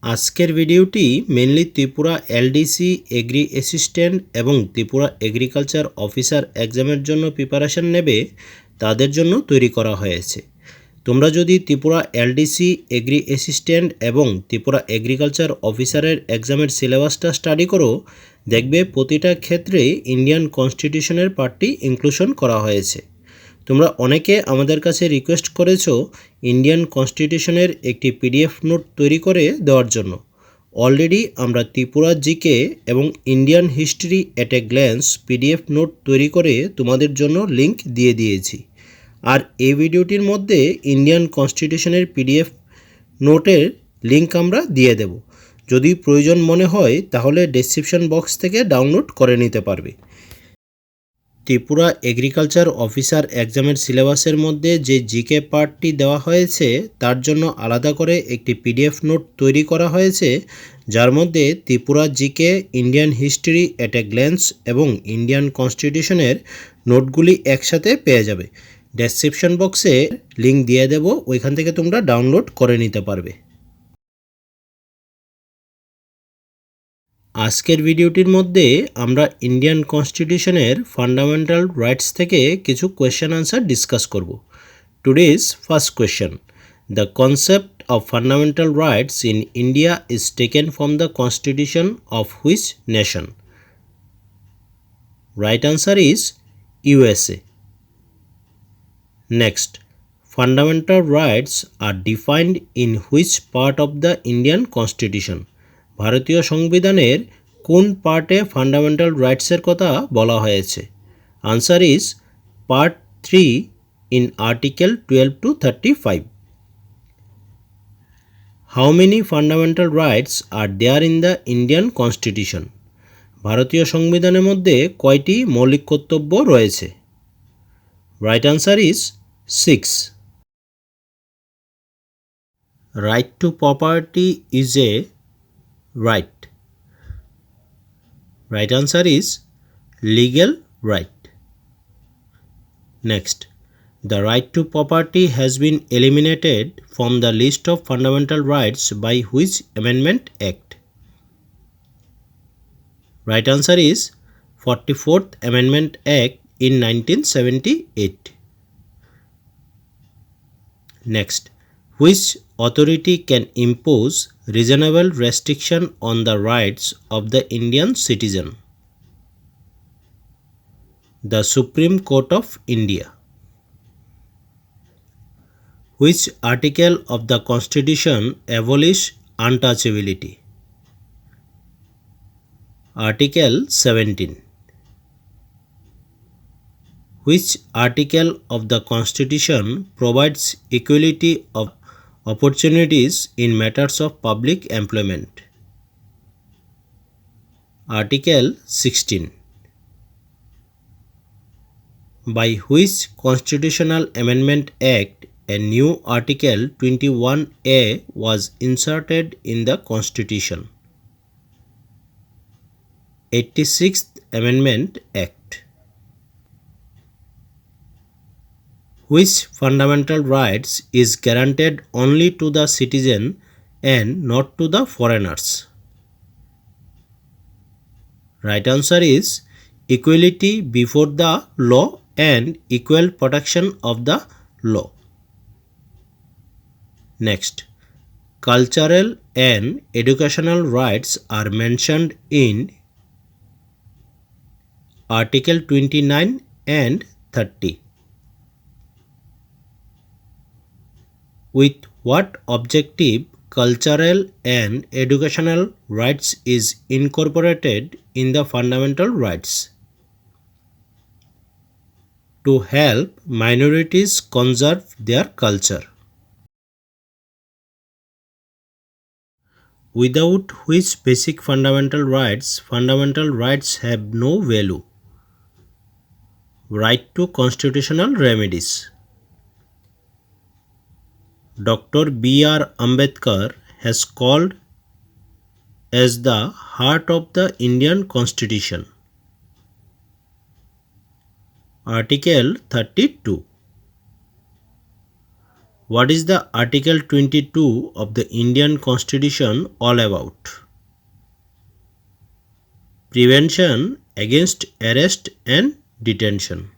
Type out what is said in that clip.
আজকের ভিডিওটি mainly Tripura LDC agri assistant এবং ত্রিপুরা এগ্রিকালচার অফিসার এক্সামের জন্য প্রিপারেশন নেবে তাদের জন্য তৈরি করা হয়েছে। তোমরা যদি ত্রিপুরা এলডিসি এগ্রি অ্যাসিস্ট্যান্ট এবং ত্রিপুরা এগ্রিকালচার অফিসারের এক্সামের সিলেবাসটা স্টাডি করো, দেখবে প্রতিটা ক্ষেত্রে ইন্ডিয়ান কনস্টিটিউশনের পার্টটি ইনক্লুশন করা হয়েছে। তোমরা অনেকে আমাদের কাছে রিকোয়েস্ট করেছো ইন্ডিয়ান কনস্টিটিউশনের একটি পিডিএফ নোট তৈরি করে দেওয়ার জন্য। অলরেডি আমরা ত্রিপুরা জিকে এবং Indian history at a glance PDF note তৈরি করে তোমাদের জন্য লিংক দিয়ে দিয়েছি। আর এই ভিডিওটির মধ্যে ইন্ডিয়ান কনস্টিটিউশনের পিডিএফ নোটের লিংক আমরা দিয়ে দেব। যদি প্রয়োজন মনে হয় তাহলে ডেসক্রিপশন বক্স থেকে ডাউনলোড করে নিতে পারবে। ত্রিপুরা এগ্রিকালচার অফিসার এক্সামের সিলেবাসের মধ্যে যে জিকে পার্টটি দেওয়া হয়েছে তার জন্য আলাদা করে একটি পিডিএফ নোট তৈরি করা হয়েছে, যার মধ্যে Tripura GK, Indian history at a glance এবং ইন্ডিয়ান কনস্টিটিউশনের নোটগুলি একসাথে পেয়ে যাবে। ডেসক্রিপশন বক্সে লিংক দিয়ে দেব, ওইখান থেকে তোমরা ডাউনলোড করে নিতে পারবে। আজকের ভিডিওটির মধ্যে আমরা ইন্ডিয়ান কনস্টিটিউশনের ফান্ডামেন্টাল রাইটস থেকে কিছু কোয়েশ্চেন আনসার ডিসকাস করব। Today's first question, the concept of fundamental rights in India is taken from the constitution of which nation? Right answer is USA. Next, fundamental rights are defined in which part of the Indian Constitution? ভারতীয় সংবিধানের কোন পার্টে fundamental রাইটসের কথা বলা হয়েছে? Answer is part 3 in article 12 to 35. How many fundamental rights are there in the Indian Constitution? ভারতীয় সংবিধানের মধ্যে কয়টি মৌলিক কর্তব্য রয়েছে? Right answer is 6. Right to property is a right. Right answer is legal right. Next, the right to property has been eliminated from the list of fundamental rights by which Amendment Act? Right answer is 44th Amendment Act in 1978. Next, which authority can impose reasonable restriction on the rights of the Indian citizen? The Supreme Court of India. Which article of the Constitution abolish untouchability? Article 17. Which article of the Constitution provides equality of opportunities in matters of public employment? Article 16. By which Constitutional Amendment Act a new Article 21A was inserted in the Constitution? 86th Amendment Act. Which fundamental rights is granted only to the citizen and not to the foreigners? Right answer is equality before the law and equal protection of the law. Next, cultural and educational rights are mentioned in Article 29 and 30. With what objective cultural and educational rights is incorporated in the fundamental rights? To help minorities conserve their culture. Without which basic fundamental rights have no value? Right to constitutional remedies. Dr. B.R. Ambedkar has called as the heart of the Indian Constitution. Article 32. What is the Article 22 of the Indian Constitution all about? Prevention against arrest and detention.